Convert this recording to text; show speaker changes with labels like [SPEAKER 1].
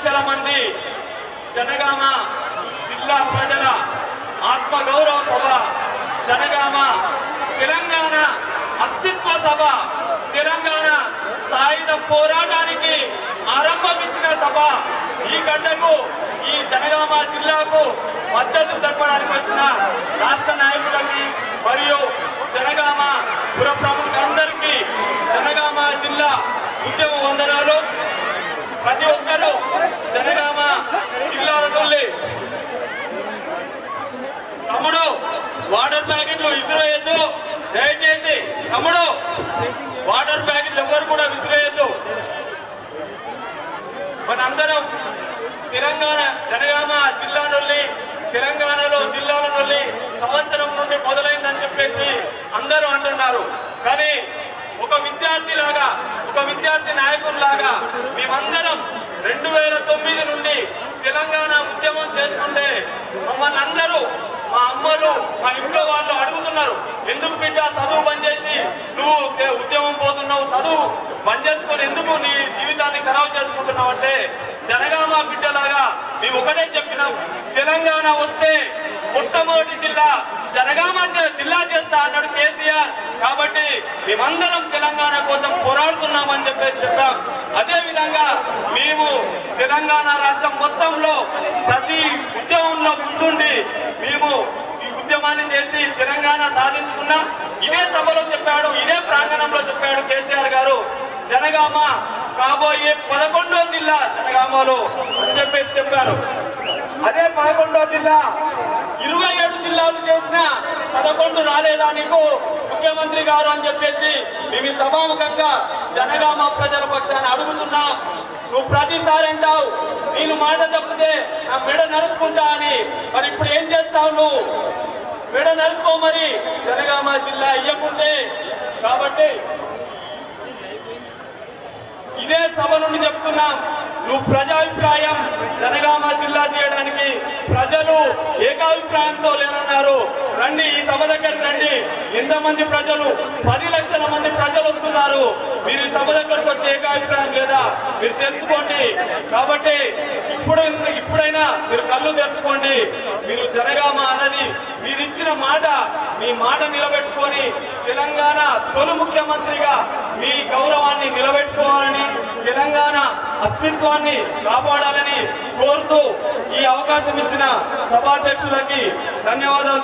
[SPEAKER 1] లక్షల మంది జనగామ జిల్లా ప్రజల ఆత్మగౌరవ సభ, జనగామ తెలంగాణ అస్తిత్వ సభ, తెలంగాణ సాయుధ పోరాటానికి ఆరంభించిన సభ. ఈ గడ్డకు, ఈ జనగామ జిల్లాకు మద్దతు తెలపడానికి వచ్చిన రాష్ట్ర నాయకులకి మరియు జనగామ పుర ప్రముఖులందరికీ జనగామ జిల్లా ఉద్యమ వందనాలు. ప్రతి ఒక్కరూ జనగామ జిల్లాల నుండి తమ్ముడు వాటర్ ప్యాకెట్లు విసిరేయద్దు, దయచేసి తమ్ముడు వాటర్ ప్యాకెట్లు ఎవరు కూడా విసిరేయద్దు. మనందరం తెలంగాణ జనగామ జిల్లా నుండి, తెలంగాణలో జిల్లాల నుండి సంవత్సరం నుండి మొదలైందని చెప్పేసి అందరూ అంటున్నారు. కానీ ఒక విద్యార్థిలాగా, ఒక విద్యార్థి నాయకుల్లాగా మేమందరం 2009 నుండి తెలంగాణ ఉద్యమం చేస్తుంటే మమ్మల్ని అందరూ, మా అమ్మలు, మా ఇంట్లో వాళ్ళు అడుగుతున్నారు, ఎందుకు బిడ్డ చదువు బంద్ చేసి నువ్వు ఉద్యమం పోతున్నావు, చదువు బంద్ చేసుకొని ఎందుకు నీ జీవితాన్ని ఖరాబు చేసుకుంటున్నావు అంటే, జనగామ బిడ్డలాగా మేము ఒకటే చెప్పినాం, తెలంగాణ వస్తే మొట్టమొదటి జిల్లా జనగామ జిల్లా చేస్తా అన్నాడు కేసీఆర్. కాబట్టి మేమందరం తెలంగాణ కోసం పోరాడుతున్నామని చెప్పేసి చెప్పాం. అదే విధంగా మేము తెలంగాణ రాష్ట్రం మొత్తంలో ప్రతి ఉద్యమంలో ముందుండి మేము ఈ ఉద్యమాన్ని చేసి తెలంగాణ సాధించుకున్నాం. ఇదే సభలో చెప్పాడు, ఇదే ప్రాంగణంలో చెప్పాడు కేసీఆర్ గారు, జనగామ కాబోయే 11వ జిల్లా జనగామలో అని చెప్పేసి చెప్పారు. అదే 11వ జిల్లా 27 జిల్లాలు చేసిన 11 రాలేదా నీకు ముఖ్యమంత్రి గారు అని చెప్పేసి మేము సభాముఖంగా జనగామ ప్రజల పక్షాన్ని అడుగుతున్నాం. నువ్వు ప్రతిసారి అంటావు నేను మాట తప్పితే నా మెడ నరుక్కుంటా అని, మరి ఇప్పుడు ఏం చేస్తావు? నువ్వు మెడ నరుక్కో మరి జనగామ జిల్లా ఇయ్యకుంటే. కాబట్టి ఇదే సభ నుండి చెప్తున్నాం, నువ్వు ప్రజాభిప్రాయం జనగామ జిల్లా చేయడానికి ప్రజలు ఏకాభిప్రాయంతో లేరన్నారు. రండి, ఈ సభ దగ్గరకు రండి. ఎంతమంది ప్రజలు? 10 లక్షల మంది ప్రజలు వస్తున్నారు. మీరు ఈ సభ దగ్గరకు వచ్చి ఏకాభిప్రాయం లేదా మీరు తెలుసుకోండి. కాబట్టి ఇప్పుడైనా మీరు కళ్ళు తెరుచుకోండి. మీరు జనగామ అన్నది మీరు ఇచ్చిన మాట, మీ మాట నిలబెట్టుకొని తెలంగాణ తొలి ముఖ్యమంత్రిగా మీ గౌరవాన్ని నిలబెట్టుకోవాలని, తెలంగాణ అస్తిత్వాన్ని కాపాడాలని కోరుతూ ఈ అవకాశం ఇచ్చిన సభాధ్యక్షులకి ధన్యవాదాలు.